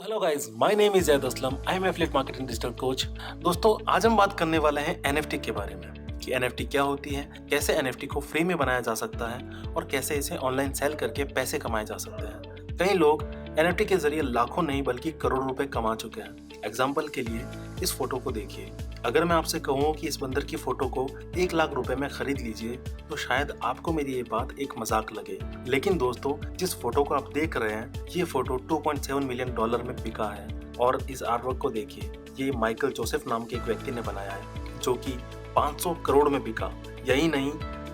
Hello guys, my name is Zaid Aslam. I am affiliate marketing digital coach. दोस्तों, आज हम बात करने वाले हैं एनएफटी के बारे में कि एनएफटी क्या होती है, कैसे एनएफटी को फ्री में बनाया जा सकता है और कैसे इसे ऑनलाइन सेल करके पैसे कमाए जा सकते हैं। कई लोग एनएफटी के जरिए लाखों नहीं बल्कि करोड़ों रुपए कमा चुके हैं। एग्जाम्पल के लिए इस फोटो को देखिए। अगर मैं आपसे कहूँ कि इस बंदर की फोटो को 1 लाख रुपए में खरीद लीजिए तो शायद आपको मेरी ये बात एक मजाक लगे, लेकिन दोस्तों, जिस फोटो को आप देख रहे हैं ये फोटो $2.7 मिलियन में बिका है। और इस आर्टवर्क को देखिए, ये माइकल जोसेफ नाम के एक व्यक्ति ने बनाया है जो कि 500 करोड़ में बिका। यही नहीं,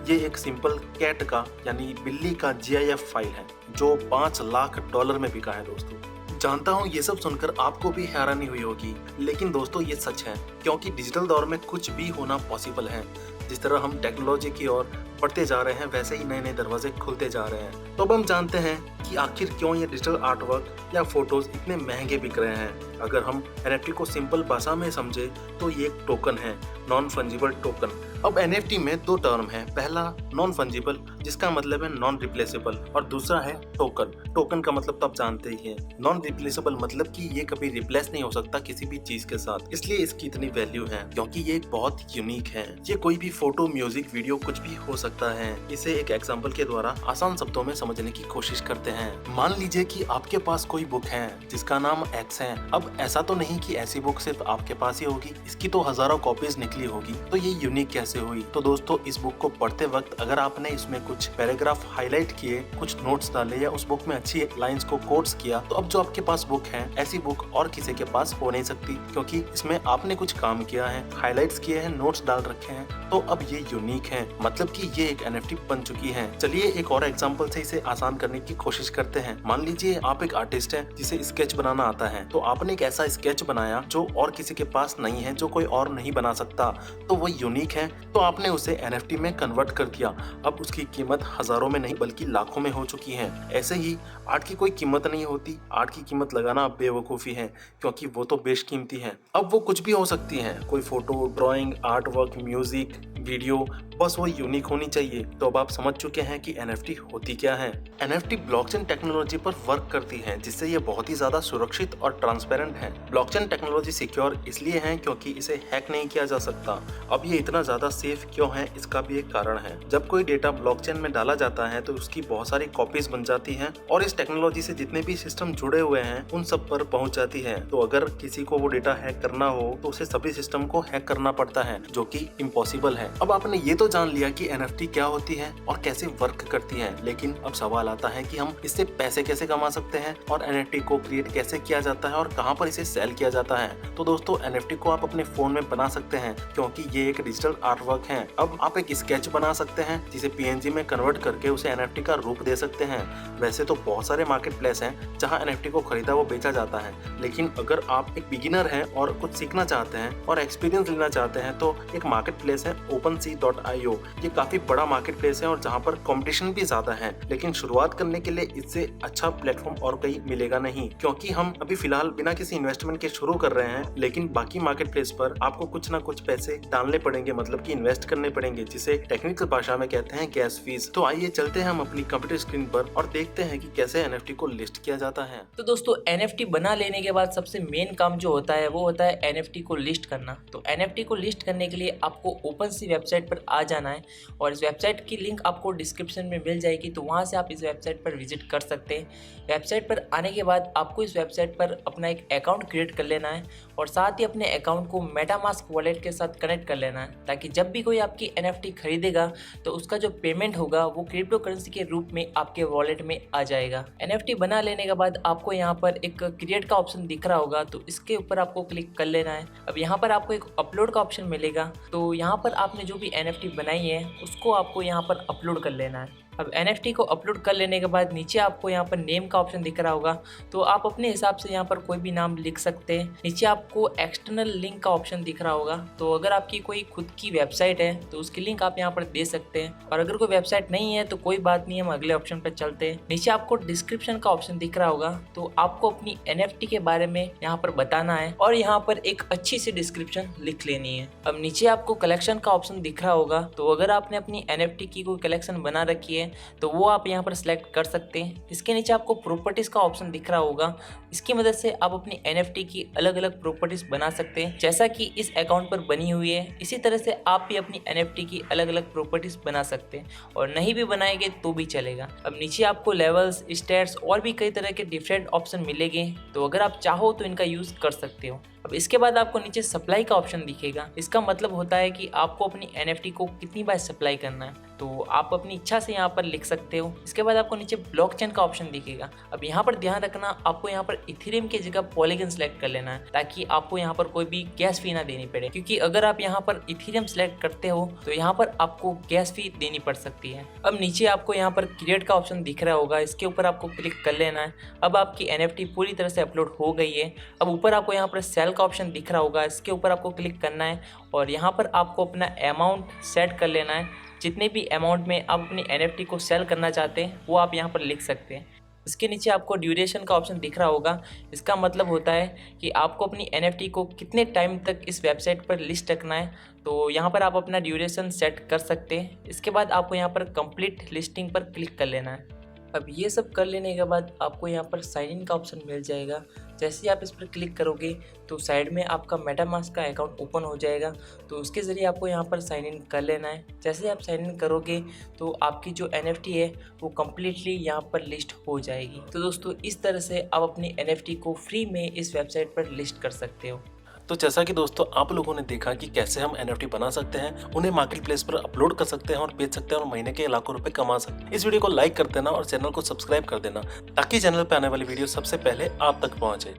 ये एक सिंपल कैट का यानी बिल्ली का GIF फाइल है जो $5 लाख में बिका है। दोस्तों, जानता हूँ ये सब सुनकर आपको भी हैरानी हुई होगी, लेकिन दोस्तों ये सच है, क्योंकि डिजिटल दौर में कुछ भी होना पॉसिबल है। जिस तरह हम टेक्नोलॉजी की ओर बढ़ते जा रहे हैं वैसे ही नए नए दरवाजे खुलते जा रहे हैं। तो अब हम जानते हैं कि आखिर क्यों ये डिजिटल आर्टवर्क या फोटोज इतने महंगे बिक रहे हैं। अगर हम NFT को सिंपल भाषा में समझे तो ये एक टोकन है, नॉन फंजिबल टोकन। अब NFT में 2 टर्म है, पहला नॉन फंजिबल जिसका मतलब है नॉन रिप्लेसेबल और दूसरा है टोकन। टोकन का मतलब तो आप जानते ही हैं। नॉन रिप्लेसेबल मतलब कि ये कभी रिप्लेस नहीं हो सकता किसी भी चीज के साथ, इसलिए इसकी इतनी वैल्यू है क्योंकि ये एक बहुत यूनिक है। ये कोई भी फोटो, म्यूजिक, वीडियो कुछ भी हो सकता है। इसे एक एग्जाम्पल के द्वारा आसान शब्दों में समझने की कोशिश करते हैं। मान लीजिए कि आपके पास कोई बुक है जिसका नाम X है। अब ऐसा तो नहीं कि ऐसी बुक सिर्फ आपके पास ही होगी, इसकी तो हजारों कॉपीज निकली होगी, तो ये यूनिक कैसे हुई? तो दोस्तों, इस बुक को पढ़ते वक्त अगर आपने इसमें कुछ पैराग्राफ हाईलाइट किए, कुछ नोट्स डाले या उस बुक में अच्छी लाइंस को कोट्स किया, तो अब जो आपके पास बुक है ऐसी बुक और किसी के पास हो नहीं सकती, क्योंकि इसमें आपने कुछ काम किया है, हाईलाइट्स किए हैं, नोट्स डाल रखे हैं, तो अब ये यूनिक है, मतलब कि ये एक NFT बन चुकी है। चलिए एक और एग्जांपल से इसे आसान करने की कोशिश करते हैं। मान लीजिए आप एक आर्टिस्ट हैं जिसे स्केच बनाना आता है, तो आपने एक ऐसा स्केच बनाया जो और किसी के पास नहीं है, जो कोई और नहीं बना सकता, तो वो यूनिक है, तो आपने उसे NFT में कन्वर्ट कर दिया। अब उसकी कीमत हजारों में नहीं बल्कि लाखों में हो चुकी है। ऐसे ही आर्ट की कोई कीमत नहीं होती, आर्ट की कीमत लगाना बेवकूफ़ी है, क्योंकि वो तो बेशकीमती है। अब वो कुछ भी हो सकती है, कोई photo, drawing, art work, music, video, बस वो यूनिक होनी चाहिए। तो अब आप समझ चुके हैं कि NFT होती क्या है। NFT ब्लॉकचेन टेक्नोलॉजी पर वर्क करती है, जिससे ये बहुत ही ज्यादा सुरक्षित और ट्रांसपेरेंट है। ब्लॉकचेन टेक्नोलॉजी सिक्योर इसलिए है क्योंकि इसे हैक नहीं किया जा सकता। अब ये इतना ज्यादा सेफ क्यों है, इसका भी एक कारण है। जब कोई डेटा ब्लॉकचेन में डाला जाता है तो उसकी बहुत सारी कॉपीज बन जाती हैं और इस टेक्नोलॉजी से जितने भी सिस्टम जुड़े हुए हैं उन सब पर पहुंच जाती है। तो अगर किसी को वो डेटा हैक करना हो तो उसे सभी सिस्टम को हैक करना पड़ता है, जो कि इम्पॉसिबल है। अब आपने ये तो जान लिया कि NFT क्या होती है और कैसे वर्क करती है, लेकिन अब सवाल आता है कि हम इससे पैसे कैसे कमा सकते हैं और NFT को क्रिएट कैसे किया जाता है और कहां पर इसे सेल किया जाता है। तो दोस्तों, NFT को आप अपने फोन में बना सकते हैं क्योंकि ये एक डिजिटल आर्टवर्क है। अब आप एक स्केच बना सकते हैं जिसे PNG में कन्वर्ट करके उसे NFT का रूप दे सकते हैं। वैसे तो बहुत सारे मार्केट प्लेस हैं जहाँ NFT को खरीदा वो बेचा जाता है, लेकिन अगर आप एक बिगिनर हैं और कुछ सीखना चाहते हैं और एक्सपीरियंस लेना चाहते हैं तो एक मार्केट प्लेस है OpenSea.io। ये काफी बड़ा मार्केट प्लेस है और जहाँ पर कंपटीशन भी ज्यादा है, लेकिन शुरुआत करने के लिए इससे अच्छा प्लेटफॉर्म और कहीं मिलेगा नहीं, क्योंकि हम अभी फिलहाल बिना किसी इन्वेस्टमेंट के शुरू कर रहे हैं। लेकिन बाकी मार्केट प्लेस पर आपको कुछ ना कुछ पैसे डालने पड़ेंगे, मतलब कि इन्वेस्ट करने पड़ेंगे, जिसे टेक्निकल भाषा में कहते हैं गैस फीस। तो आइए चलते हैं हम अपनी कंप्यूटर स्क्रीन पर और देखते हैं कि कैसे NFT को लिस्ट किया जाता है। तो दोस्तों, NFT बना लेने के बाद सबसे मेन काम जो होता है वो होता है NFT को लिस्ट करना। तो NFT को लिस्ट करने के लिए आपको OpenSea वेबसाइट पर आ जाना है और इस वेबसाइट की लिंक आपको डिस्क्रिप्शन में मिल जाएगी, तो वहाँ से आप इस वेबसाइट पर विजिट कर सकते हैं। वेबसाइट पर आने के बाद आपको इस वेबसाइट पर अपना एक अकाउंट क्रिएट कर लेना है और साथ ही अपने अकाउंट को मेटामास्क वॉलेट के साथ कनेक्ट कर लेना है, ताकि जब भी कोई आपकी NFT खरीदेगा तो उसका जो पेमेंट होगा वो क्रिप्टो करेंसी के रूप में आपके वॉलेट में आ जाएगा। NFT बना लेने के बाद आपको यहाँ पर एक क्रिएट का ऑप्शन दिख रहा होगा, तो इसके ऊपर आपको क्लिक कर लेना है। अब यहाँ पर आपको एक अपलोड का ऑप्शन मिलेगा, तो यहाँ पर आपने जो भी NFT बनाई है उसको आपको यहाँ पर अपलोड कर लेना है। अब NFT को अपलोड कर लेने के बाद नीचे आपको यहाँ पर नेम का ऑप्शन दिख रहा होगा, तो आप अपने हिसाब से यहाँ पर कोई भी नाम लिख सकते हैं। नीचे आपको एक्सटर्नल लिंक का ऑप्शन दिख रहा होगा, तो अगर आपकी कोई खुद की वेबसाइट है तो उसकी लिंक आप यहाँ पर दे सकते हैं, और अगर कोई वेबसाइट नहीं है तो कोई बात नहीं, हम अगले ऑप्शन पर चलते हैं। नीचे आपको डिस्क्रिप्शन का ऑप्शन दिख रहा होगा, तो आपको अपनी NFT के बारे में यहाँ पर बताना है और यहाँ पर एक अच्छी सी डिस्क्रिप्शन लिख लेनी है। अब नीचे आपको कलेक्शन का ऑप्शन दिख रहा होगा, तो अगर आपने अपनी NFT की कोई कलेक्शन बना रखी है हैं तो वो आप यहाँ पर सिलेक्ट कर सकते हैं। इसके नीचे आपको प्रॉपर्टीज़ का ऑप्शन दिख रहा होगा, इसकी मदद से आप अपनी NFT की अलग अलग प्रॉपर्टीज़ बना सकते हैं जैसा कि इस अकाउंट पर बनी हुई है। इसी तरह से आप भी अपनी NFT की अलग अलग प्रॉपर्टीज़ बना सकते हैं और नहीं भी बनाएंगे तो भी चलेगा। अब नीचे आपको लेवल्स, स्टेट्स और भी कई तरह के डिफरेंट ऑप्शन मिलेंगे, तो अगर आप चाहो तो इनका यूज़ कर सकते हो। अब इसके बाद आपको नीचे सप्लाई का ऑप्शन दिखेगा। इसका मतलब होता है कि आपको अपनी NFT को कितनी बार सप्लाई करना है, तो आप अपनी इच्छा से यहाँ पर लिख सकते हो। इसके बाद आपको नीचे ब्लॉकचेन का ऑप्शन दिखेगा। अब यहाँ पर ध्यान रखना, आपको यहाँ पर इथेरियम की जगह पॉलीगन सेलेक्ट कर लेना है ताकि आपको यहाँ पर कोई भी गैस फी ना देनी पड़े, क्योंकि अगर आप यहाँ पर इथेरियम सेलेक्ट करते हो तो यहाँ पर आपको गैस फी देनी पड़ सकती है। अब नीचे आपको यहाँ पर क्रिएट का ऑप्शन दिख रहा होगा, इसके ऊपर आपको क्लिक कर लेना है। अब आपकी NFT पूरी तरह से अपलोड हो गई है। अब ऊपर आपको यहाँ पर सेल का ऑप्शन दिख रहा होगा, इसके ऊपर आपको क्लिक करना है और यहाँ पर आपको अपना अमाउंट सेट कर लेना है। जितने भी अमाउंट में आप अपनी NFT को सेल करना चाहते हैं वो आप यहाँ पर लिख सकते हैं। इसके नीचे आपको ड्यूरेशन का ऑप्शन दिख रहा होगा, इसका मतलब होता है कि आपको अपनी NFT को कितने टाइम तक इस वेबसाइट पर लिस्ट रखना है, तो यहाँ पर आप अपना ड्यूरेशन सेट कर सकते हैं। इसके बाद आपको यहाँ पर कंप्लीट लिस्टिंग पर क्लिक कर लेना है। अब ये सब कर लेने के बाद आपको यहाँ पर साइन इन का ऑप्शन मिल जाएगा। जैसे ही आप इस पर क्लिक करोगे तो साइड में आपका मेटामास्क का अकाउंट ओपन हो जाएगा, तो उसके ज़रिए आपको यहाँ पर साइन इन कर लेना है। जैसे ही आप साइन इन करोगे तो आपकी जो NFT है वो कम्प्लीटली यहाँ पर लिस्ट हो जाएगी। तो दोस्तों इस तरह से आप अपनी NFT को फ्री में इस वेबसाइट पर लिस्ट कर सकते हो। तो जैसा कि दोस्तों आप लोगों ने देखा कि कैसे हम NFT बना सकते हैं, उन्हें मार्केट प्लेस पर अपलोड कर सकते हैं और बेच सकते हैं और महीने के लाखों रुपए कमा सकते हैं। इस वीडियो को लाइक कर देना और चैनल को सब्सक्राइब कर देना ताकि चैनल पर आने वाली वीडियो सबसे पहले आप तक पहुंचे।